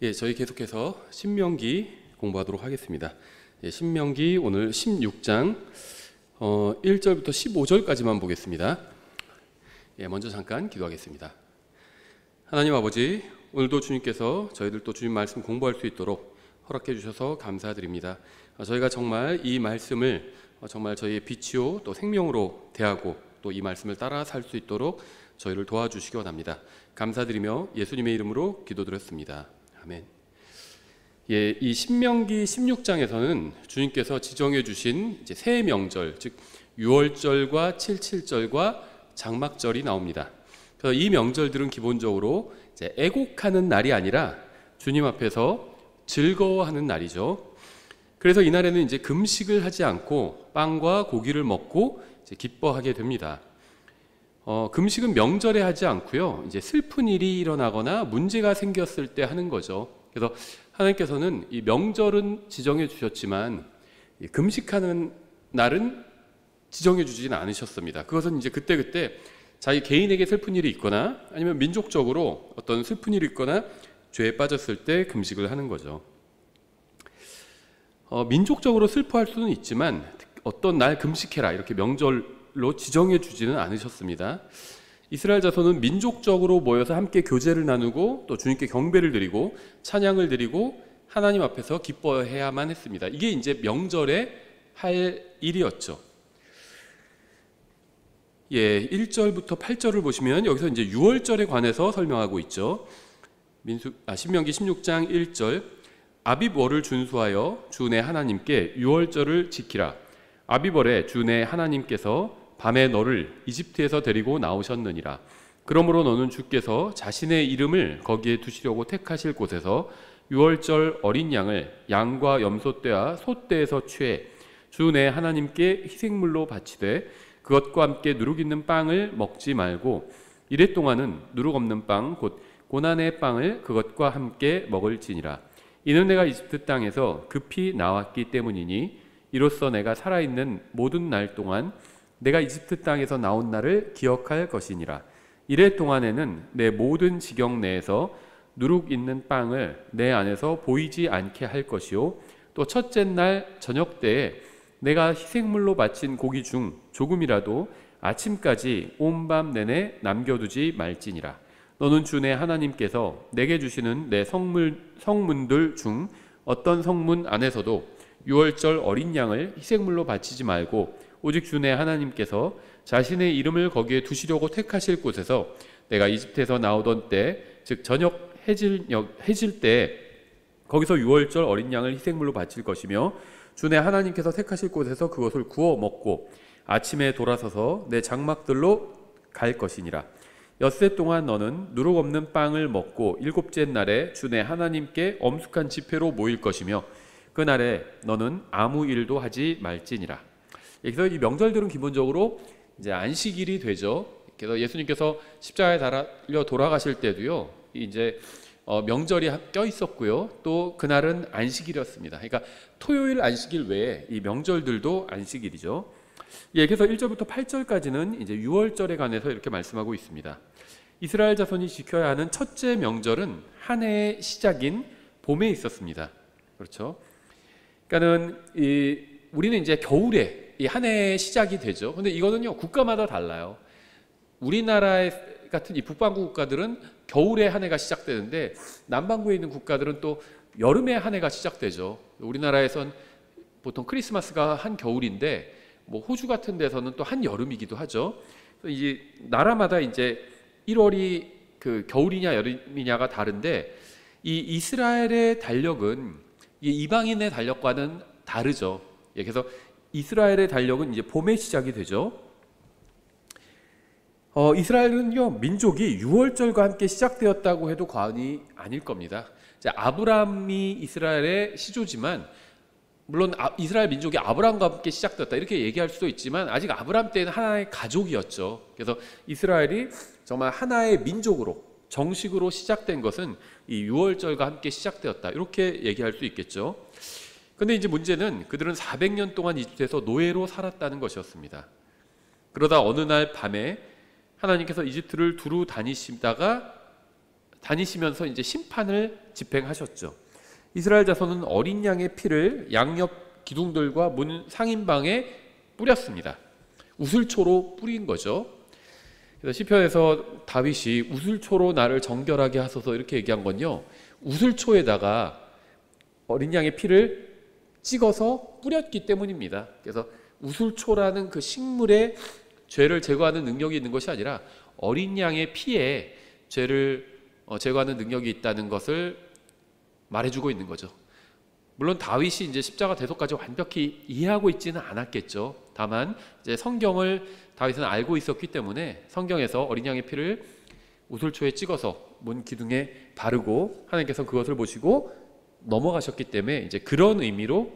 저희 계속해서 신명기 공부하도록 하겠습니다. 신명기 오늘 16장 1절부터 15절까지만 보겠습니다. 먼저 잠깐 기도하겠습니다. 하나님 아버지, 오늘도 주님께서 저희들도 주님 말씀 공부할 수 있도록 허락해 주셔서 감사드립니다. 저희가 정말 이 말씀을 정말 저희의 빛이요 또 생명으로 대하고 또 이 말씀을 따라 살 수 있도록 저희를 도와주시기 원합니다. 감사드리며 예수님의 이름으로 기도드렸습니다. 아멘. 이 신명기 16장에서는 주님께서 지정해 주신 이제 새 명절, 즉 유월절과 칠칠절과 장막절이 나옵니다. 그래서 이 명절들은 기본적으로 이제 애곡하는 날이 아니라 주님 앞에서 즐거워하는 날이죠. 그래서 이날에는 이제 금식을 하지 않고 빵과 고기를 먹고 이제 기뻐하게 됩니다. 금식은 명절에 하지 않고요, 이제 슬픈 일이 일어나거나 문제가 생겼을 때 하는 거죠. 그래서 하나님께서는 이 명절은 지정해 주셨지만 금식하는 날은 지정해 주지는 않으셨습니다. 그것은 이제 그때그때 자기 개인에게 슬픈 일이 있거나 아니면 민족적으로 어떤 슬픈 일이 있거나 죄에 빠졌을 때 금식을 하는 거죠. 민족적으로 슬퍼할 수는 있지만 어떤 날 금식해라 이렇게 명절로 지정해 주지는 않으셨습니다. 이스라엘 자손은 민족적으로 모여서 함께 교제를 나누고 또 주님께 경배를 드리고 찬양을 드리고 하나님 앞에서 기뻐해야만 했습니다. 이게 이제 명절에 할 일이었죠. 1절부터 8절을 보시면 여기서 이제 유월절에 관해서 설명하고 있죠. 신명기 16장 1절, 아빕월을 준수하여 주 내 하나님께 유월절을 지키라. 아빕월에 주 내 하나님께서 밤에 너를 이집트에서 데리고 나오셨느니라. 그러므로 너는 주께서 자신의 이름을 거기에 두시려고 택하실 곳에서 유월절 어린 양을 양과 염소떼와 소떼에서 취해 주 내 하나님께 희생물로 바치되 그것과 함께 누룩 있는 빵을 먹지 말고 이래 동안은 누룩 없는 빵 곧 고난의 빵을 그것과 함께 먹을지니라. 이는 내가 이집트 땅에서 급히 나왔기 때문이니 이로써 내가 살아있는 모든 날 동안 내가 이집트 땅에서 나온 날을 기억할 것이니라. 이래 동안에는 내 모든 지경 내에서 누룩 있는 빵을 내 안에서 보이지 않게 할 것이요 또 첫째 날 저녁 때에 내가 희생물로 바친 고기 중 조금이라도 아침까지 온 밤 내내 남겨두지 말지니라. 너는 주 내 하나님께서 내게 주시는 내 성문들 중 어떤 성문 안에서도 유월절 어린 양을 희생물로 바치지 말고 오직 주 내 하나님께서 자신의 이름을 거기에 두시려고 택하실 곳에서 내가 이집트에서 나오던 때, 즉 저녁 해질 때 거기서 유월절 어린 양을 희생물로 바칠 것이며 주 내 하나님께서 택하실 곳에서 그것을 구워 먹고 아침에 돌아서서 내 장막들로 갈 것이니라. 엿새 동안 너는 누룩 없는 빵을 먹고 일곱째 날에 주 내 하나님께 엄숙한 집회로 모일 것이며 그날에 너는 아무 일도 하지 말지니라. 그래서 이 명절들은 기본적으로 이제 안식일이 되죠. 그래서 예수님께서 십자가에 달려 돌아가실 때도요, 이제 명절이 껴 있었고요. 또 그날은 안식일이었습니다. 그러니까 토요일 안식일 외에 이 명절들도 안식일이죠. 그래서 1절부터 8절까지는 이제 유월절에 관해서 이렇게 말씀하고 있습니다. 이스라엘 자손이 지켜야 하는 첫째 명절은 한 해의 시작인 봄에 있었습니다. 그렇죠? 그러니까는 우리는 이제 겨울에 이 한 해의 시작이 되죠. 근데 이거는요, 국가마다 달라요. 우리나라 같은 이 북반구 국가들은 겨울에 한 해가 시작되는데 남반구에 있는 국가들은 또 여름에 한 해가 시작되죠. 우리나라에선 보통 크리스마스가 한 겨울인데 뭐 호주 같은 데서는 또 한 여름이기도 하죠. 이제 나라마다 이제 1월이 그 겨울이냐 여름이냐가 다른데 이 이스라엘의 달력은 이 이방인의 달력과는 다르죠. 그래서 이스라엘의 달력은 이제 봄에 시작이 되죠. 이스라엘은요, 민족이 유월절과 함께 시작되었다고 해도 과언이 아닐 겁니다. 아브라함이 이스라엘의 시조지만 물론 이스라엘 민족이 아브라함과 함께 시작되었다 이렇게 얘기할 수도 있지만 아직 아브라함 때는 하나의 가족이었죠. 그래서 이스라엘이 정말 하나의 민족으로 정식으로 시작된 것은 이 유월절과 함께 시작되었다 이렇게 얘기할 수 있겠죠. 그런데 이제 문제는 그들은 400년 동안 이집트에서 노예로 살았다는 것이었습니다. 그러다 어느 날 밤에 하나님께서 이집트를 두루 다니시다가 다니시면서 이제 심판을 집행하셨죠. 이스라엘 자손은 어린 양의 피를 양옆 기둥들과 문 상인방에 뿌렸습니다. 우슬초로 뿌린 거죠. 그래서 시편에서 다윗이 우슬초로 나를 정결하게 하소서 이렇게 얘기한 건요, 우슬초에다가 어린 양의 피를 찍어서 뿌렸기 때문입니다. 그래서 우슬초라는 그 식물의 죄를 제거하는 능력이 있는 것이 아니라 어린 양의 피에 죄를 제거하는 능력이 있다는 것을 말해주고 있는 거죠. 물론 다윗이 이제 십자가 대속까지 완벽히 이해하고 있지는 않았겠죠. 다만 이제 성경을 다윗은 알고 있었기 때문에 성경에서 어린 양의 피를 우슬초에 찍어서 문 기둥에 바르고 하나님께서 그것을 보시고 넘어가셨기 때문에 이제 그런 의미로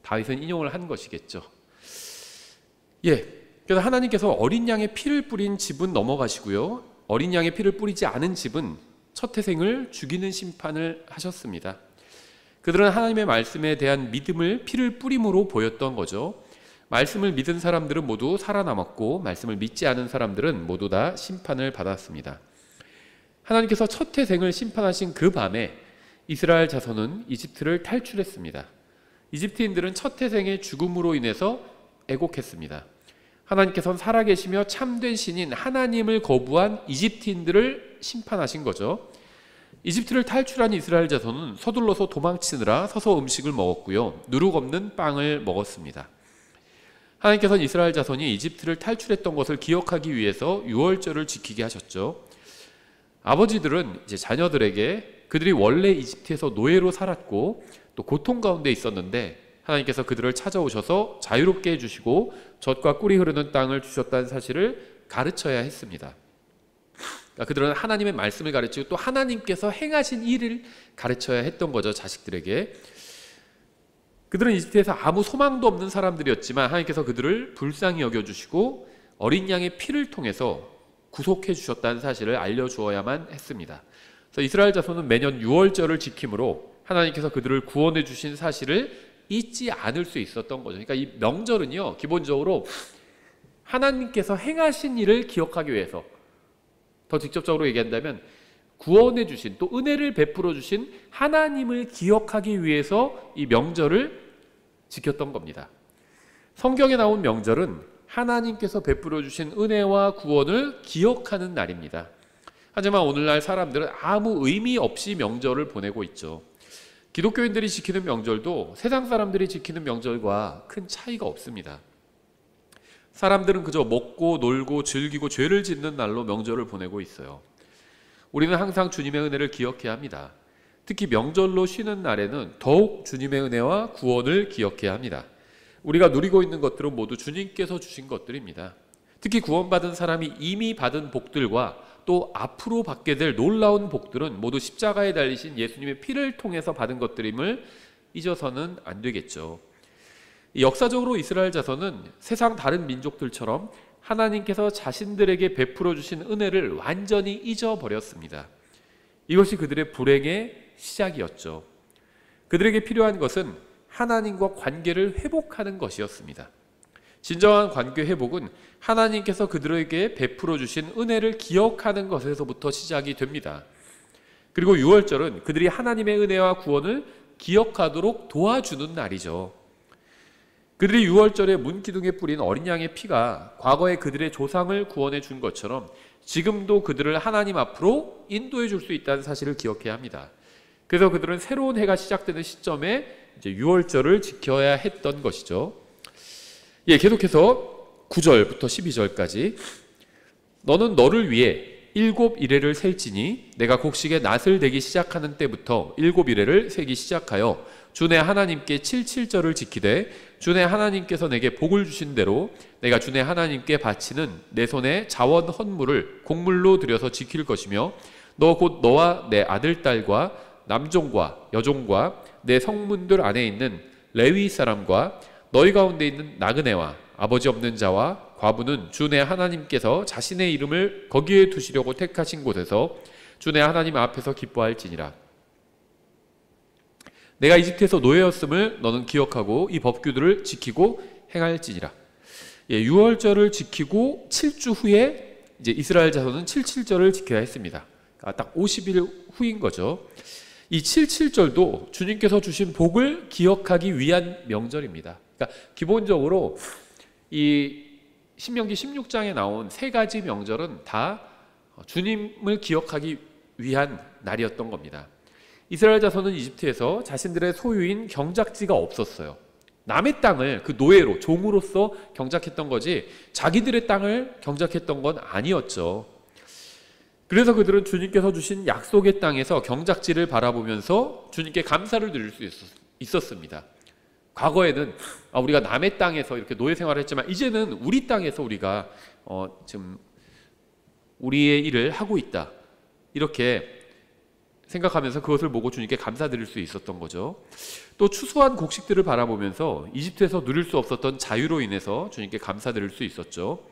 다윗은 인용을 한 것이겠죠. 그래서 하나님께서 어린 양의 피를 뿌린 집은 넘어가시고요, 어린 양의 피를 뿌리지 않은 집은 첫 태생을 죽이는 심판을 하셨습니다. 그들은 하나님의 말씀에 대한 믿음을 피를 뿌림으로 보였던 거죠. 말씀을 믿은 사람들은 모두 살아남았고 말씀을 믿지 않은 사람들은 모두 다 심판을 받았습니다. 하나님께서 첫 태생을 심판하신 그 밤에 이스라엘 자손은 이집트를 탈출했습니다. 이집트인들은 첫 태생의 죽음으로 인해서 애곡했습니다. 하나님께서는 살아계시며 참된 신인 하나님을 거부한 이집트인들을 심판하신 거죠. 이집트를 탈출한 이스라엘 자손은 서둘러서 도망치느라 서서 음식을 먹었고요, 누룩 없는 빵을 먹었습니다. 하나님께서는 이스라엘 자손이 이집트를 탈출했던 것을 기억하기 위해서 유월절을 지키게 하셨죠. 아버지들은 이제 자녀들에게 그들이 원래 이집트에서 노예로 살았고 또 고통 가운데 있었는데 하나님께서 그들을 찾아오셔서 자유롭게 해주시고 젖과 꿀이 흐르는 땅을 주셨다는 사실을 가르쳐야 했습니다. 그러니까 그들은 하나님의 말씀을 가르치고 또 하나님께서 행하신 일을 가르쳐야 했던 거죠, 자식들에게. 그들은 이집트에서 아무 소망도 없는 사람들이었지만 하나님께서 그들을 불쌍히 여겨주시고 어린 양의 피를 통해서 구속해 주셨다는 사실을 알려주어야만 했습니다. 그래서 이스라엘 자손은 매년 유월절을 지킴으로 하나님께서 그들을 구원해 주신 사실을 잊지 않을 수 있었던 거죠. 그러니까 이 명절은요, 기본적으로 하나님께서 행하신 일을 기억하기 위해서, 더 직접적으로 얘기한다면 구원해 주신 또 은혜를 베풀어 주신 하나님을 기억하기 위해서 이 명절을 지켰던 겁니다. 성경에 나온 명절은 하나님께서 베풀어 주신 은혜와 구원을 기억하는 날입니다. 하지만 오늘날 사람들은 아무 의미 없이 명절을 보내고 있죠. 기독교인들이 지키는 명절도 세상 사람들이 지키는 명절과 큰 차이가 없습니다. 사람들은 그저 먹고 놀고 즐기고 죄를 짓는 날로 명절을 보내고 있어요. 우리는 항상 주님의 은혜를 기억해야 합니다. 특히 명절로 쉬는 날에는 더욱 주님의 은혜와 구원을 기억해야 합니다. 우리가 누리고 있는 것들은 모두 주님께서 주신 것들입니다. 특히 구원받은 사람이 이미 받은 복들과 또 앞으로 받게 될 놀라운 복들은 모두 십자가에 달리신 예수님의 피를 통해서 받은 것들임을 잊어서는 안 되겠죠. 역사적으로 이스라엘 자손은 세상 다른 민족들처럼 하나님께서 자신들에게 베풀어 주신 은혜를 완전히 잊어버렸습니다. 이것이 그들의 불행의 시작이었죠. 그들에게 필요한 것은 하나님과 관계를 회복하는 것이었습니다. 진정한 관계 회복은 하나님께서 그들에게 베풀어 주신 은혜를 기억하는 것에서부터 시작이 됩니다. 그리고 유월절은 그들이 하나님의 은혜와 구원을 기억하도록 도와주는 날이죠. 그들이 유월절에 문기둥에 뿌린 어린 양의 피가 과거에 그들의 조상을 구원해 준 것처럼 지금도 그들을 하나님 앞으로 인도해 줄 수 있다는 사실을 기억해야 합니다. 그래서 그들은 새로운 해가 시작되는 시점에 이제 유월절을 지켜야 했던 것이죠. 계속해서 9절부터 12절까지 너는 너를 위해 7 이레를 셀지니 내가 곡식의 낫을 대기 시작하는 때부터 7 이레를 세기 시작하여 주 내 하나님께 77절을 지키되 주 내 하나님께서 내게 복을 주신 대로 내가 주 내 하나님께 바치는 내 손의 자원 헌물을 곡물로 들여서 지킬 것이며 너 곧 너와 내 아들 딸과 남종과 여종과 내 성문들 안에 있는 레위 사람과 너희 가운데 있는 나그네와 아버지 없는 자와 과부는 주 내 하나님께서 자신의 이름을 거기에 두시려고 택하신 곳에서 주 내 하나님 앞에서 기뻐할지니라. 내가 이집트에서 노예였음을 너는 기억하고 이 법규들을 지키고 행할지니라. 유월절을 지키고 7주 후에 이제 이스라엘 자손은 77절을 지켜야 했습니다. 딱 50일 후인 거죠. 이 77절도 주님께서 주신 복을 기억하기 위한 명절입니다. 그러니까 기본적으로 이 신명기 16장에 나온 세 가지 명절은 다 주님을 기억하기 위한 날이었던 겁니다. 이스라엘 자손은 이집트에서 자신들의 소유인 경작지가 없었어요. 남의 땅을 그 노예로 종으로서 경작했던 거지 자기들의 땅을 경작했던 건 아니었죠. 그래서 그들은 주님께서 주신 약속의 땅에서 경작지를 바라보면서 주님께 감사를 드릴 수 있었습니다. 과거에는 우리가 남의 땅에서 이렇게 노예 생활을 했지만 이제는 우리 땅에서 우리가 지금 우리의 일을 하고 있다, 이렇게 생각하면서 그것을 보고 주님께 감사드릴 수 있었던 거죠. 또 추수한 곡식들을 바라보면서 이집트에서 누릴 수 없었던 자유로 인해서 주님께 감사드릴 수 있었죠.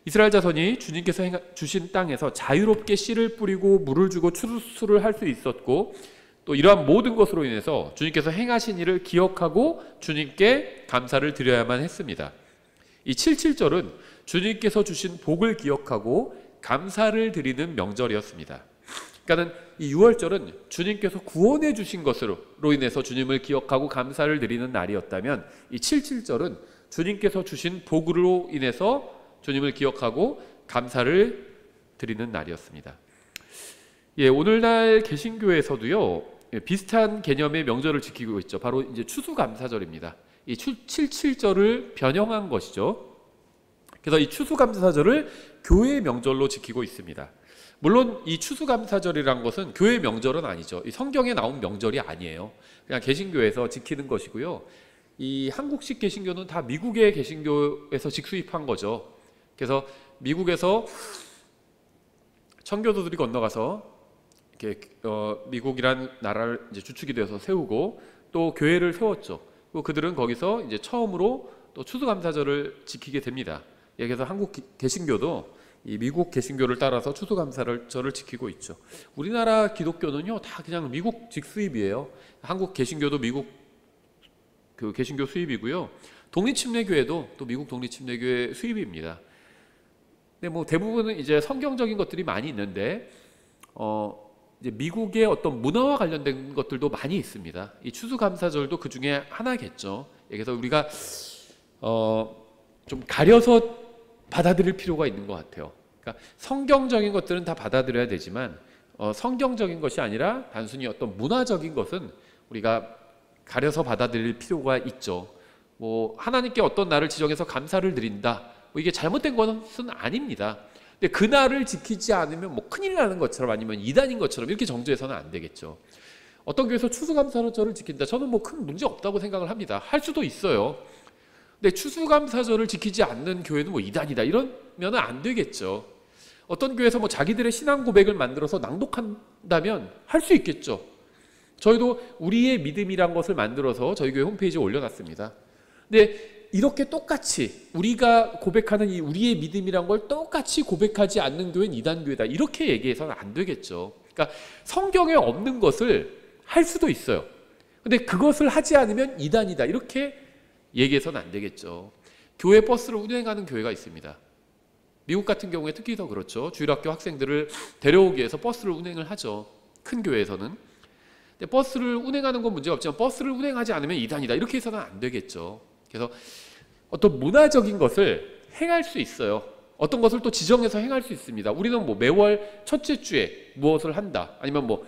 이스라엘 자손이 주님께서 주신 땅에서 자유롭게 씨를 뿌리고 물을 주고 추수를 할 수 있었고, 또 이러한 모든 것으로 인해서 주님께서 행하신 일을 기억하고 주님께 감사를 드려야만 했습니다. 이 77절은 주님께서 주신 복을 기억하고 감사를 드리는 명절이었습니다. 그러니까 이 6월절은 주님께서 구원해 주신 것으로 인해서 주님을 기억하고 감사를 드리는 날이었다면, 이 77절은 주님께서 주신 복으로 인해서 주님을 기억하고 감사를 드리는 날이었습니다. 오늘날 개신교에서도요, 비슷한 개념의 명절을 지키고 있죠. 바로 이제 추수감사절입니다. 이 77절을 변형한 것이죠. 그래서 이 추수감사절을 교회의 명절로 지키고 있습니다. 물론 이 추수감사절이란 것은 교회의 명절은 아니죠. 이 성경에 나온 명절이 아니에요. 그냥 개신교에서 지키는 것이고요. 이 한국식 개신교는 다 미국의 개신교에서 직수입한 거죠. 그래서 미국에서 청교도들이 건너가서 이렇게 미국이란 나라를 이제 주축이 되어서 세우고 또 교회를 세웠죠. 그리고 그들은 거기서 이제 처음으로 또 추수감사절을 지키게 됩니다. 그래서 한국 개신교도 이 미국 개신교를 따라서 추수감사절을 지키고 있죠. 우리나라 기독교는요 다 그냥 미국 직수입이에요. 한국 개신교도 미국 그 개신교 수입이고요. 독립침례교회도 또 미국 독립침례교회 수입입니다. 근데 뭐 대부분은 이제 성경적인 것들이 많이 있는데 이제 미국의 어떤 문화와 관련된 것들도 많이 있습니다. 이 추수감사절도 그 중에 하나겠죠. 그래서 우리가 좀 가려서 받아들일 필요가 있는 것 같아요. 그러니까 성경적인 것들은 다 받아들여야 되지만 성경적인 것이 아니라 단순히 어떤 문화적인 것은 우리가 가려서 받아들일 필요가 있죠. 뭐 하나님께 어떤 날을 지정해서 감사를 드린다, 뭐 이게 잘못된 것은 아닙니다. 근데 그 날을 지키지 않으면 뭐 큰일 나는 것처럼 아니면 이단인 것처럼 이렇게 정죄해서는 안 되겠죠. 어떤 교회에서 추수감사절을 지킨다, 저는 뭐 큰 문제 없다고 생각을 합니다. 할 수도 있어요. 근데 추수감사절을 지키지 않는 교회는 뭐 이단이다 이러면 안 되겠죠. 어떤 교회에서 뭐 자기들의 신앙 고백을 만들어서 낭독한다면 할 수 있겠죠. 저희도 우리의 믿음이란 것을 만들어서 저희 교회 홈페이지에 올려놨습니다. 근데 이렇게 똑같이 우리가 고백하는 이 우리의 믿음이란 걸 똑같이 고백하지 않는 교회는 이단교회다, 이렇게 얘기해서는 안 되겠죠. 그러니까 성경에 없는 것을 할 수도 있어요. 근데 그것을 하지 않으면 이단이다, 이렇게 얘기해서는 안 되겠죠. 교회 버스를 운행하는 교회가 있습니다. 미국 같은 경우에 특히 더 그렇죠. 주일학교 학생들을 데려오기 위해서 버스를 운행을 하죠. 큰 교회에서는. 근데 버스를 운행하는 건 문제가 없지만 버스를 운행하지 않으면 이단이다, 이렇게 해서는 안 되겠죠. 그래서 어떤 문화적인 것을 행할 수 있어요. 어떤 것을 또 지정해서 행할 수 있습니다. 우리는 뭐 매월 첫째 주에 무엇을 한다, 아니면 뭐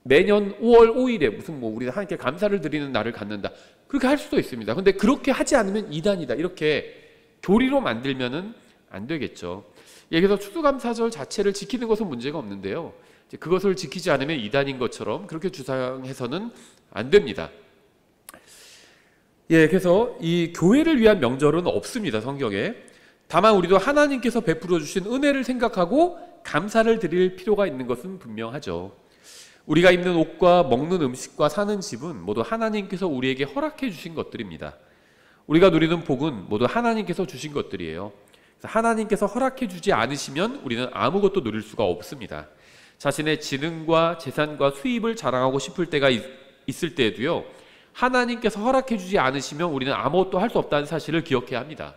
매년 5월 5일에 무슨 뭐 우리가 하나님께 감사를 드리는 날을 갖는다, 그렇게 할 수도 있습니다. 근데 그렇게 하지 않으면 이단이다, 이렇게 교리로 만들면은 안 되겠죠. 그래서 추수감사절 자체를 지키는 것은 문제가 없는데요, 그것을 지키지 않으면 이단인 것처럼 그렇게 주장해서는 안 됩니다. 그래서 이 교회를 위한 명절은 없습니다, 성경에. 다만 우리도 하나님께서 베풀어 주신 은혜를 생각하고 감사를 드릴 필요가 있는 것은 분명하죠. 우리가 입는 옷과 먹는 음식과 사는 집은 모두 하나님께서 우리에게 허락해 주신 것들입니다. 우리가 누리는 복은 모두 하나님께서 주신 것들이에요. 하나님께서 허락해 주지 않으시면 우리는 아무것도 누릴 수가 없습니다. 자신의 지능과 재산과 수입을 자랑하고 싶을 때가 있을 때에도요, 하나님께서 허락해 주지 않으시면 우리는 아무것도 할 수 없다는 사실을 기억해야 합니다.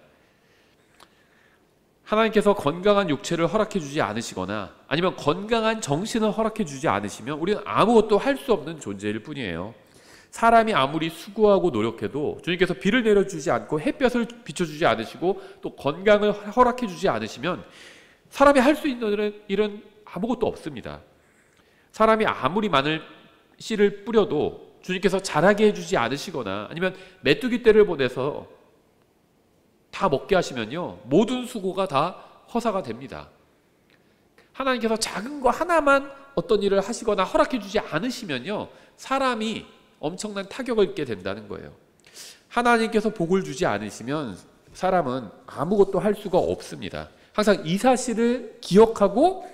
하나님께서 건강한 육체를 허락해 주지 않으시거나 아니면 건강한 정신을 허락해 주지 않으시면 우리는 아무것도 할 수 없는 존재일 뿐이에요. 사람이 아무리 수고하고 노력해도 주님께서 비를 내려주지 않고 햇볕을 비춰주지 않으시고 또 건강을 허락해 주지 않으시면 사람이 할 수 있는 일은 아무것도 없습니다. 사람이 아무리 마늘 씨를 뿌려도 주님께서 자라게 해주지 않으시거나 아니면 메뚜기 떼를 보내서 다 먹게 하시면요, 모든 수고가 다 허사가 됩니다. 하나님께서 작은 거 하나만 어떤 일을 하시거나 허락해 주지 않으시면요, 사람이 엄청난 타격을 입게 된다는 거예요. 하나님께서 복을 주지 않으시면 사람은 아무것도 할 수가 없습니다. 항상 이 사실을 기억하고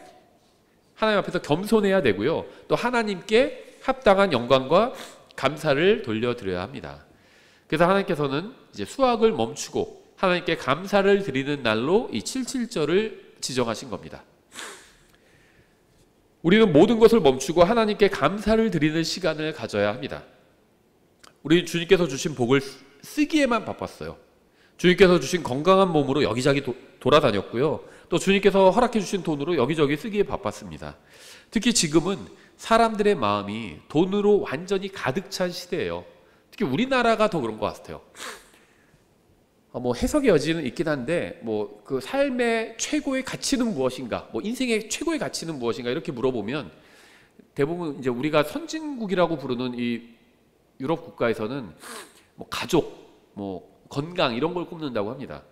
하나님 앞에서 겸손해야 되고요, 또 하나님께 합당한 영광과 감사를 돌려드려야 합니다. 그래서 하나님께서는 이제 수확을 멈추고 하나님께 감사를 드리는 날로 이 77절을 지정하신 겁니다. 우리는 모든 것을 멈추고 하나님께 감사를 드리는 시간을 가져야 합니다. 우리 주님께서 주신 복을 쓰기에만 바빴어요. 주님께서 주신 건강한 몸으로 여기저기 돌아다녔고요, 또 주님께서 허락해 주신 돈으로 여기저기 쓰기에 바빴습니다. 특히 지금은 사람들의 마음이 돈으로 완전히 가득 찬 시대예요. 특히 우리나라가 더 그런 것 같아요. 뭐 해석의 여지는 있긴 한데, 뭐 그 삶의 최고의 가치는 무엇인가, 뭐 인생의 최고의 가치는 무엇인가 이렇게 물어보면 대부분 이제 우리가 선진국이라고 부르는 이 유럽 국가에서는 뭐 가족, 뭐 건강 이런 걸 꼽는다고 합니다.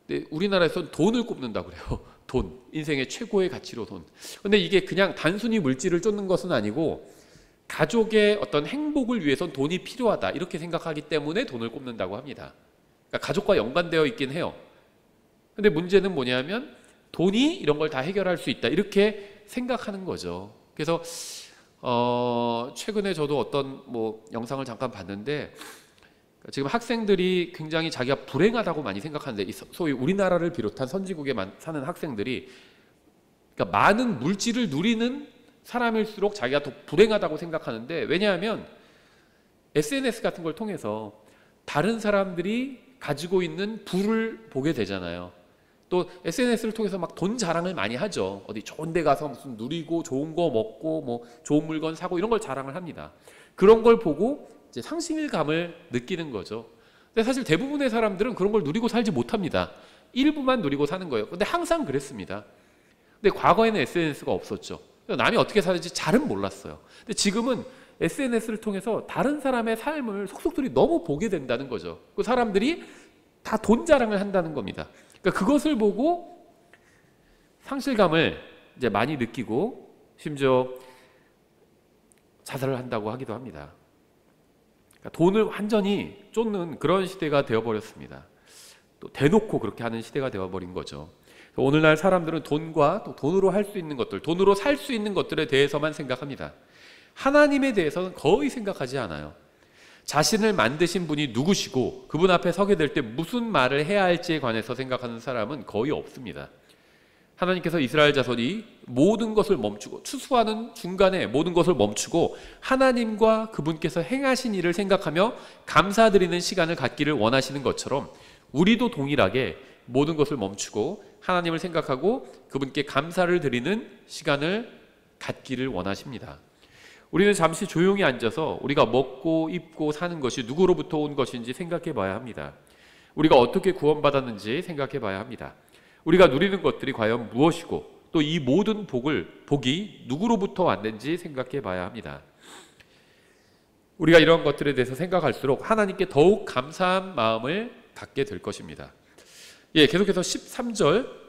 근데 우리나라에서는 돈을 꼽는다고 그래요. 돈, 인생의 최고의 가치로 돈. 근데 이게 그냥 단순히 물질을 쫓는 것은 아니고 가족의 어떤 행복을 위해선 돈이 필요하다 이렇게 생각하기 때문에 돈을 꼽는다고 합니다. 그러니까 가족과 연관되어 있긴 해요. 근데 문제는 뭐냐면 돈이 이런 걸 다 해결할 수 있다 이렇게 생각하는 거죠. 그래서 최근에 저도 어떤 뭐 영상을 잠깐 봤는데, 지금 학생들이 굉장히 자기가 불행하다고 많이 생각하는데, 소위 우리나라를 비롯한 선진국에 사는 학생들이 그러니까 많은 물질을 누리는 사람일수록 자기가 더 불행하다고 생각하는데, 왜냐하면 SNS 같은 걸 통해서 다른 사람들이 가지고 있는 부를 보게 되잖아요. 또 SNS를 통해서 막 돈 자랑을 많이 하죠. 어디 좋은 데 가서 무슨 누리고 좋은 거 먹고 뭐 좋은 물건 사고 이런 걸 자랑을 합니다. 그런 걸 보고 이제 상실감을 느끼는 거죠. 근데 사실 대부분의 사람들은 그런 걸 누리고 살지 못합니다. 일부만 누리고 사는 거예요. 근데 항상 그랬습니다. 근데 과거에는 SNS가 없었죠. 남이 어떻게 사는지 잘은 몰랐어요. 근데 지금은 SNS를 통해서 다른 사람의 삶을 속속들이 너무 보게 된다는 거죠. 그 사람들이 다 돈 자랑을 한다는 겁니다. 그러니까 그것을 보고 상실감을 이제 많이 느끼고 심지어 자살을 한다고 하기도 합니다. 그러니까 돈을 완전히 쫓는 그런 시대가 되어버렸습니다. 또 대놓고 그렇게 하는 시대가 되어버린 거죠. 오늘날 사람들은 돈과 또 돈으로 할 수 있는 것들, 돈으로 살 수 있는 것들에 대해서만 생각합니다. 하나님에 대해서는 거의 생각하지 않아요. 자신을 만드신 분이 누구시고 그분 앞에 서게 될 때 무슨 말을 해야 할지에 관해서 생각하는 사람은 거의 없습니다. 하나님께서 이스라엘 자손이 모든 것을 멈추고, 추수하는 중간에 모든 것을 멈추고 하나님과 그분께서 행하신 일을 생각하며 감사드리는 시간을 갖기를 원하시는 것처럼 우리도 동일하게 모든 것을 멈추고 하나님을 생각하고 그분께 감사를 드리는 시간을 갖기를 원하십니다. 우리는 잠시 조용히 앉아서 우리가 먹고 입고 사는 것이 누구로부터 온 것인지 생각해 봐야 합니다. 우리가 어떻게 구원받았는지 생각해 봐야 합니다. 우리가 누리는 것들이 과연 무엇이고 또 이 모든 복이 누구로부터 왔는지 생각해 봐야 합니다. 우리가 이런 것들에 대해서 생각할수록 하나님께 더욱 감사한 마음을 갖게 될 것입니다. 계속해서 13절,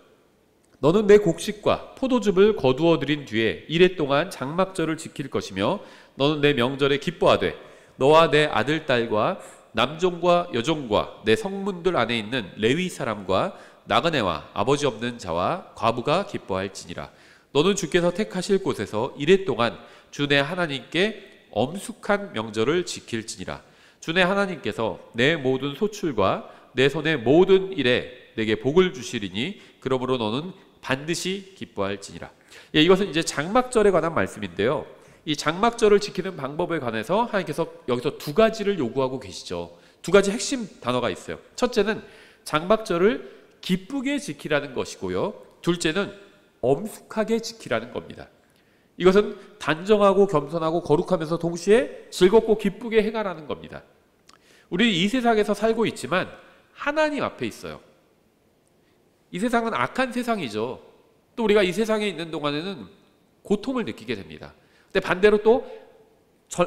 너는 내 곡식과 포도즙을 거두어 들인 뒤에 이레 동안 장막절을 지킬 것이며 너는 내 명절에 기뻐하되 너와 내 아들 딸과 남종과 여종과 내 성문들 안에 있는 레위 사람과 나그네와 아버지 없는 자와 과부가 기뻐할지니라. 너는 주께서 택하실 곳에서 이레 동안 주 내 하나님께 엄숙한 명절을 지킬지니라. 주 내 하나님께서 내 모든 소출과 내 손의 모든 일에 내게 복을 주시리니 그러므로 너는 반드시 기뻐할지니라. 이것은 이제 장막절에 관한 말씀인데요. 이 장막절을 지키는 방법에 관해서 하나님께서 여기서 두 가지를 요구하고 계시죠. 두 가지 핵심 단어가 있어요. 첫째는 장막절을 기쁘게 지키라는 것이고요. 둘째는 엄숙하게 지키라는 겁니다. 이것은 단정하고 겸손하고 거룩하면서 동시에 즐겁고 기쁘게 행하라는 겁니다. 우리 이 세상에서 살고 있지만 하나님 앞에 있어요. 이 세상은 악한 세상이죠. 또 우리가 이 세상에 있는 동안에는 고통을 느끼게 됩니다. 근데 반대로 또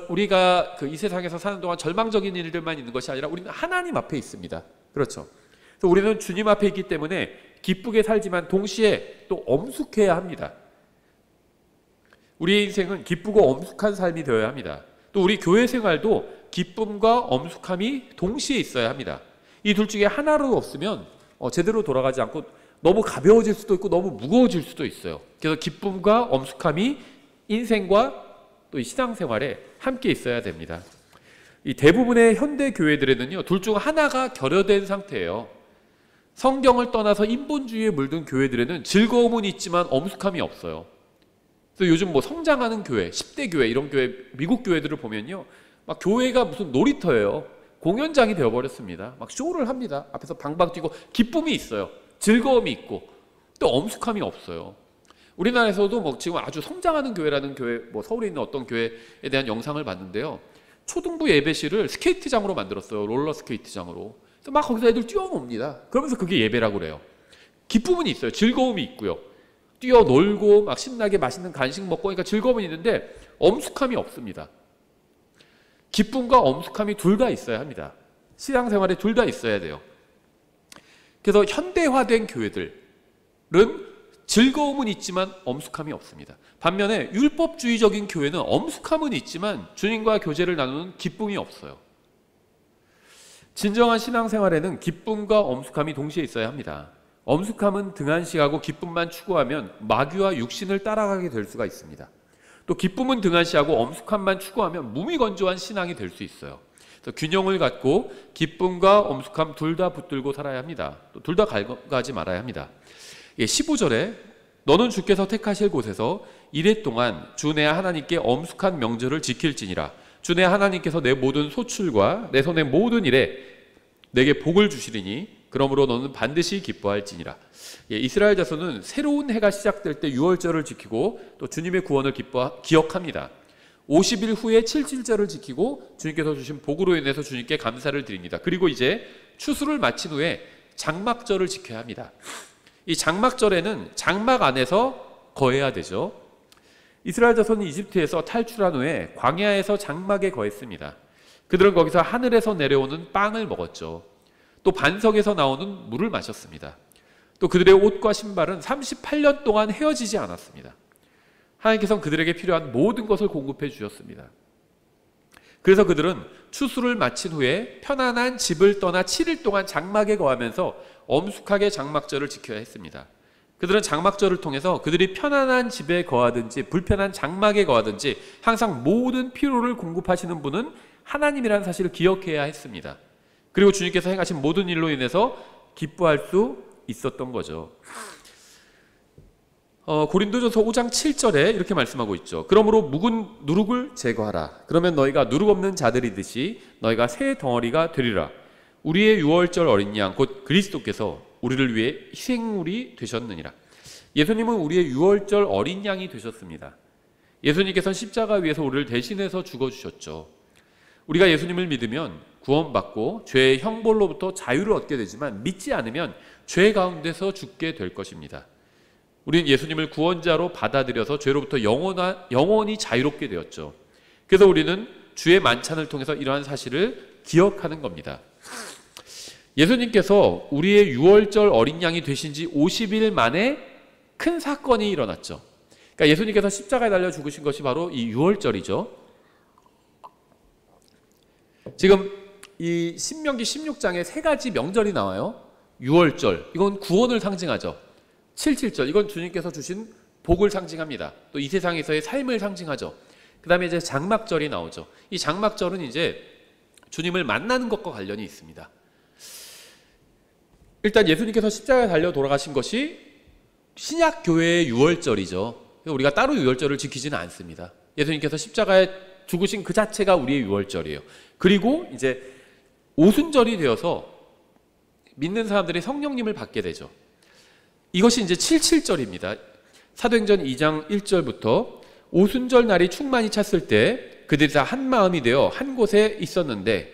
우리가 이 세상에서 사는 동안 절망적인 일들만 있는 것이 아니라 우리는 하나님 앞에 있습니다. 그렇죠. 그래서 우리는 주님 앞에 있기 때문에 기쁘게 살지만 동시에 또 엄숙해야 합니다. 우리의 인생은 기쁘고 엄숙한 삶이 되어야 합니다. 또 우리 교회 생활도 기쁨과 엄숙함이 동시에 있어야 합니다. 이 둘 중에 하나로 없으면 제대로 돌아가지 않고 너무 가벼워질 수도 있고 너무 무거워질 수도 있어요. 그래서 기쁨과 엄숙함이 인생과 또 이 신앙생활에 함께 있어야 됩니다. 이 대부분의 현대 교회들에는요, 둘 중 하나가 결여된 상태예요. 성경을 떠나서 인본주의에 물든 교회들에는 즐거움은 있지만 엄숙함이 없어요. 그래서 요즘 뭐 성장하는 교회, 10대 교회 이런 교회, 미국 교회들을 보면요, 막 교회가 무슨 놀이터예요. 공연장이 되어버렸습니다. 막 쇼를 합니다. 앞에서 방방 뛰고 기쁨이 있어요. 즐거움이 있고 또 엄숙함이 없어요. 우리나라에서도 뭐 지금 아주 성장하는 교회라는 교회, 뭐 서울에 있는 어떤 교회에 대한 영상을 봤는데요, 초등부 예배실을 스케이트장으로 만들었어요. 롤러 스케이트장으로. 그래서 막 거기서 애들 뛰어놉니다. 그러면서 그게 예배라고 그래요. 기쁨은 있어요. 즐거움이 있고요. 뛰어놀고 막 신나게 맛있는 간식 먹고 그러니까 즐거움은 있는데 엄숙함이 없습니다. 기쁨과 엄숙함이 둘 다 있어야 합니다. 신앙생활에 둘 다 있어야 돼요. 그래서 현대화된 교회들은 즐거움은 있지만 엄숙함이 없습니다. 반면에 율법주의적인 교회는 엄숙함은 있지만 주님과 교제를 나누는 기쁨이 없어요. 진정한 신앙생활에는 기쁨과 엄숙함이 동시에 있어야 합니다. 엄숙함은 등한시하고 기쁨만 추구하면 마귀와 육신을 따라가게 될 수가 있습니다. 또 기쁨은 등한시하고 엄숙함만 추구하면 무미건조한 신앙이 될 수 있어요. 그래서 균형을 갖고 기쁨과 엄숙함 둘 다 붙들고 살아야 합니다. 또 둘 다 갈가지 말아야 합니다. 15절에 너는 주께서 택하실 곳에서 이레 동안 주 내 하나님께 엄숙한 명절을 지킬지니라. 주 내 하나님께서 내 모든 소출과 내 손의 모든 일에 내게 복을 주시리니 그러므로 너는 반드시 기뻐할지니라. 이스라엘 자손은 새로운 해가 시작될 때 유월절을 지키고 또 주님의 구원을 기억합니다. 50일 후에 7일절을 지키고 주님께서 주신 복으로 인해서 주님께 감사를 드립니다. 그리고 이제 추수를 마친 후에 장막절을 지켜야 합니다. 이 장막절에는 장막 안에서 거해야 되죠. 이스라엘 자손이 이집트에서 탈출한 후에 광야에서 장막에 거했습니다. 그들은 거기서 하늘에서 내려오는 빵을 먹었죠. 또 반석에서 나오는 물을 마셨습니다. 또 그들의 옷과 신발은 38년 동안 헤어지지 않았습니다. 하나님께서는 그들에게 필요한 모든 것을 공급해 주셨습니다. 그래서 그들은 추수를 마친 후에 편안한 집을 떠나 7일 동안 장막에 거하면서 엄숙하게 장막절을 지켜야 했습니다. 그들은 장막절을 통해서 그들이 편안한 집에 거하든지 불편한 장막에 거하든지 항상 모든 필요를 공급하시는 분은 하나님이라는 사실을 기억해야 했습니다. 그리고 주님께서 행하신 모든 일로 인해서 기뻐할 수 있었던 거죠. 고린도전서 5장 7절에 이렇게 말씀하고 있죠. 그러므로 묵은 누룩을 제거하라. 그러면 너희가 누룩 없는 자들이듯이 너희가 새 덩어리가 되리라. 우리의 유월절 어린 양 곧 그리스도께서 우리를 위해 희생물이 되셨느니라. 예수님은 우리의 유월절 어린 양이 되셨습니다. 예수님께서는 십자가 위에서 우리를 대신해서 죽어주셨죠. 우리가 예수님을 믿으면 구원받고 죄의 형벌로부터 자유를 얻게 되지만 믿지 않으면 죄 가운데서 죽게 될 것입니다. 우리는 예수님을 구원자로 받아들여서 죄로부터 영원히 자유롭게 되었죠. 그래서 우리는 주의 만찬을 통해서 이러한 사실을 기억하는 겁니다. 예수님께서 우리의 유월절 어린 양이 되신 지 50일 만에 큰 사건이 일어났죠. 그러니까 예수님께서 십자가에 달려 죽으신 것이 바로 이 유월절이죠. 지금 이 신명기 16장에 세 가지 명절이 나와요. 유월절, 이건 구원을 상징하죠. 7.7절, 이건 주님께서 주신 복을 상징합니다. 또 이 세상에서의 삶을 상징하죠. 그 다음에 이제 장막절이 나오죠. 이 장막절은 이제 주님을 만나는 것과 관련이 있습니다. 일단 예수님께서 십자가에 달려 돌아가신 것이 신약교회의 유월절이죠. 우리가 따로 유월절을 지키지는 않습니다. 예수님께서 십자가에 죽으신 그 자체가 우리의 유월절이에요. 그리고 이제 오순절이 되어서 믿는 사람들이 성령님을 받게 되죠. 이것이 이제 77절입니다. 사도행전 2장 1절부터 오순절 날이 충만히 찼을 때 그들이 다 한 마음이 되어 한 곳에 있었는데,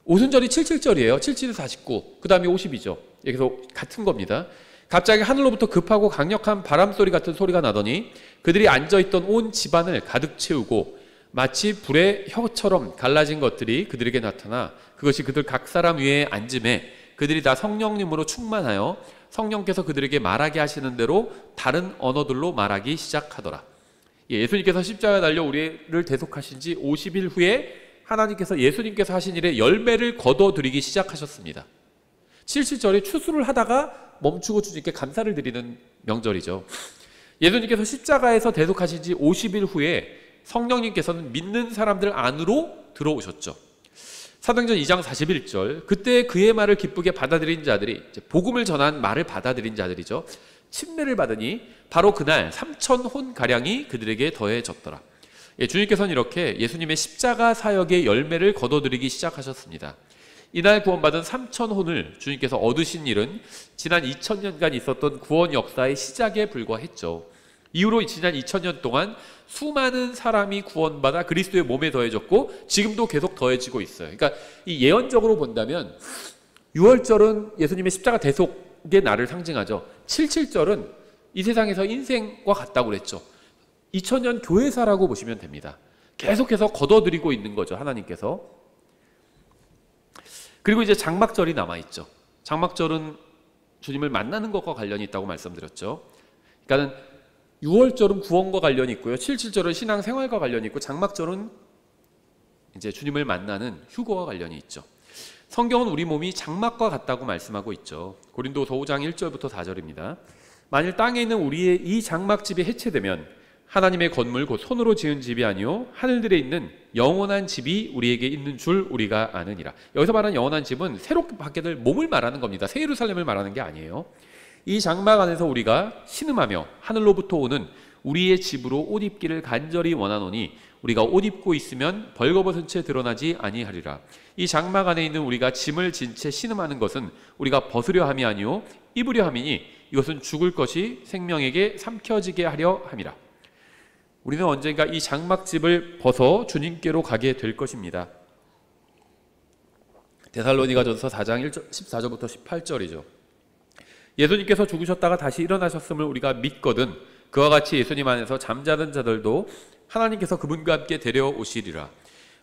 오순절이 77절이에요. 77은 49, 그 다음에 50이죠. 여기서 같은 겁니다. 갑자기 하늘로부터 급하고 강력한 바람소리 같은 소리가 나더니 그들이 앉아있던 온 집안을 가득 채우고 마치 불의 혀처럼 갈라진 것들이 그들에게 나타나 그것이 그들 각 사람 위에 앉음에 그들이 다 성령님으로 충만하여 성령께서 그들에게 말하게 하시는 대로 다른 언어들로 말하기 시작하더라. 예수님께서 십자가에 달려 우리를 대속하신 지 50일 후에 하나님께서 예수님께서 하신 일에 열매를 거둬들이기 시작하셨습니다. 77절이 추수를 하다가 멈추고 주님께 감사를 드리는 명절이죠. 예수님께서 십자가에서 대속하신 지 50일 후에 성령님께서는 믿는 사람들 안으로 들어오셨죠. 사도행전 2장 41절, 그때 그의 말을 기쁘게 받아들인 자들이, 복음을 전한 말을 받아들인 자들이죠, 침례를 받으니 바로 그날 3,000혼 가량이 그들에게 더해졌더라. 주님께서는 이렇게 예수님의 십자가 사역의 열매를 거둬들이기 시작하셨습니다. 이날 구원받은 3,000혼을 주님께서 얻으신 일은 지난 2000년간 있었던 구원 역사의 시작에 불과했죠. 이후로 지난 2000년 동안 수많은 사람이 구원받아 그리스도의 몸에 더해졌고 지금도 계속 더해지고 있어요. 그러니까 이 예언적으로 본다면 6월절은 예수님의 십자가 대속의 날을 상징하죠. 77절은 이 세상에서 인생과 같다고 그랬죠. 2000년 교회사라고 보시면 됩니다. 계속해서 거둬들이고 있는 거죠, 하나님께서. 그리고 이제 장막절이 남아있죠. 장막절은 주님을 만나는 것과 관련이 있다고 말씀드렸죠. 그러니까 6월절은 구원과 관련이 있고요, 77절은 신앙생활과 관련이 있고, 장막절은 이제 주님을 만나는 휴거와 관련이 있죠. 성경은 우리 몸이 장막과 같다고 말씀하고 있죠. 고린도서 5장 1절부터 4절입니다. 만일 땅에 있는 우리의 이 장막집이 해체되면 하나님의 건물 곧 손으로 지은 집이 아니요 하늘들에 있는 영원한 집이 우리에게 있는 줄 우리가 아느니라. 여기서 말하는 영원한 집은 새롭게 받게 될 몸을 말하는 겁니다. 새 예루살렘을 말하는 게 아니에요. 이 장막 안에서 우리가 신음하며 하늘로부터 오는 우리의 집으로 옷 입기를 간절히 원하노니 우리가 옷 입고 있으면 벌거벗은 채 드러나지 아니하리라. 이 장막 안에 있는 우리가 짐을 진 채 신음하는 것은 우리가 벗으려 함이 아니요 입으려 함이니 이것은 죽을 것이 생명에게 삼켜지게 하려 함이라. 우리는 언젠가 이 장막집을 벗어 주님께로 가게 될 것입니다. 데살로니가전서 4장 14절부터 18절이죠. 예수님께서 죽으셨다가 다시 일어나셨음을 우리가 믿거든 그와 같이 예수님 안에서 잠자는 자들도 하나님께서 그분과 함께 데려오시리라.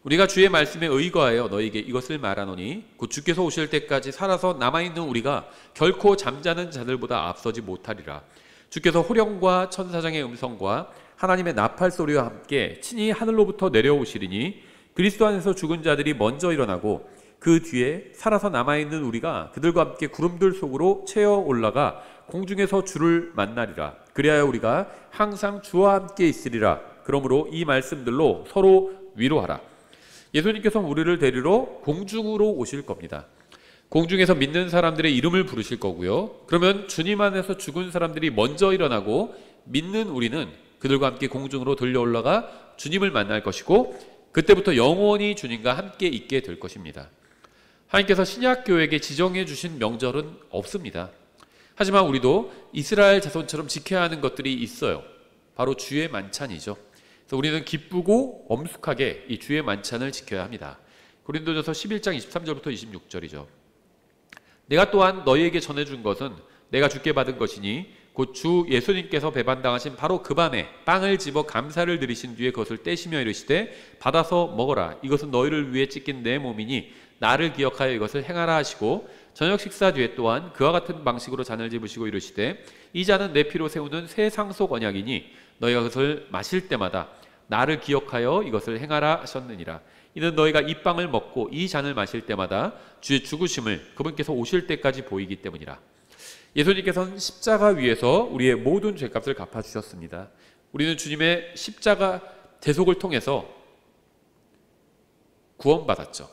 우리가 주의 말씀에 의거하여 너희에게 이것을 말하노니 곧 주께서 오실 때까지 살아서 남아있는 우리가 결코 잠자는 자들보다 앞서지 못하리라. 주께서 호령과 천사장의 음성과 하나님의 나팔 소리와 함께 친히 하늘로부터 내려오시리니 그리스도 안에서 죽은 자들이 먼저 일어나고 그 뒤에 살아서 남아있는 우리가 그들과 함께 구름들 속으로 채어 올라가 공중에서 주를 만나리라. 그리하여 우리가 항상 주와 함께 있으리라. 그러므로 이 말씀들로 서로 위로하라. 예수님께서 우리를 데리러 공중으로 오실 겁니다. 공중에서 믿는 사람들의 이름을 부르실 거고요. 그러면 주님 안에서 죽은 사람들이 먼저 일어나고 믿는 우리는 그들과 함께 공중으로 들려 올라가 주님을 만날 것이고 그때부터 영원히 주님과 함께 있게 될 것입니다. 하나님께서 신약교회에게 지정해 주신 명절은 없습니다. 하지만 우리도 이스라엘 자손처럼 지켜야 하는 것들이 있어요. 바로 주의 만찬이죠. 그래서 우리는 기쁘고 엄숙하게 이 주의 만찬을 지켜야 합니다. 고린도전서 11장 23절부터 26절이죠. 내가 또한 너희에게 전해준 것은 내가 주께 받은 것이니 곧 주 예수님께서 배반당하신 바로 그 밤에 빵을 집어 감사를 드리신 뒤에 그것을 떼시며 이르시되 받아서 먹어라. 이것은 너희를 위해 찢긴 내 몸이니 나를 기억하여 이것을 행하라 하시고 저녁 식사 뒤에 또한 그와 같은 방식으로 잔을 집으시고 이르시되 이 잔은 내 피로 세우는 새 상속 언약이니 너희가 그것을 마실 때마다 나를 기억하여 이것을 행하라 하셨느니라. 이는 너희가 이 빵을 먹고 이 잔을 마실 때마다 주의 죽으심을 그분께서 오실 때까지 보이기 때문이라. 예수님께서는 십자가 위에서 우리의 모든 죄값을 갚아주셨습니다. 우리는 주님의 십자가 대속을 통해서 구원받았죠.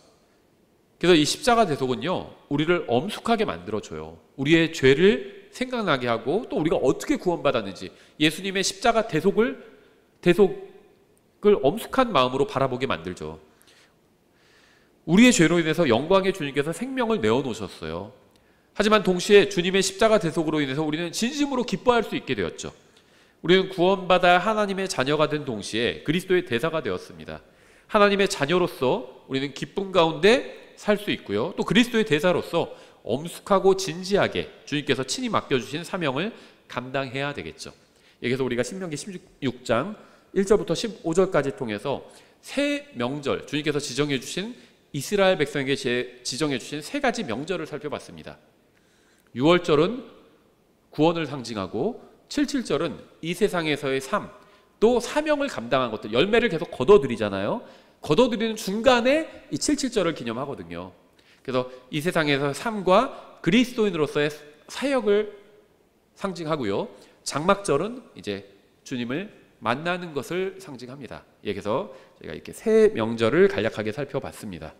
그래서 이 십자가 대속은요, 우리를 엄숙하게 만들어줘요. 우리의 죄를 생각나게 하고 또 우리가 어떻게 구원받았는지 예수님의 십자가 대속을 엄숙한 마음으로 바라보게 만들죠. 우리의 죄로 인해서 영광의 주님께서 생명을 내어놓으셨어요. 하지만 동시에 주님의 십자가 대속으로 인해서 우리는 진심으로 기뻐할 수 있게 되었죠. 우리는 구원받아 하나님의 자녀가 된 동시에 그리스도의 대사가 되었습니다. 하나님의 자녀로서 우리는 기쁨 가운데 살 수 있고요. 또 그리스도의 대사로서 엄숙하고 진지하게 주님께서 친히 맡겨주신 사명을 감당해야 되겠죠. 여기서 우리가 신명기 16장 1절부터 15절까지 통해서 새 명절, 주님께서 지정해 주신 이스라엘 백성에게 지정해 주신 세 가지 명절을 살펴봤습니다. 6월절은 구원을 상징하고 77절은 이 세상에서의 삶, 또 사명을 감당한 것들, 열매를 계속 거둬들이잖아요. 거둬들이는 중간에 이 77절을 기념하거든요. 그래서 이 세상에서의 삶과 그리스도인으로서의 사역을 상징하고요. 장막절은 이제 주님을 만나는 것을 상징합니다. 그래서 제가 이렇게 세 명절을 간략하게 살펴봤습니다.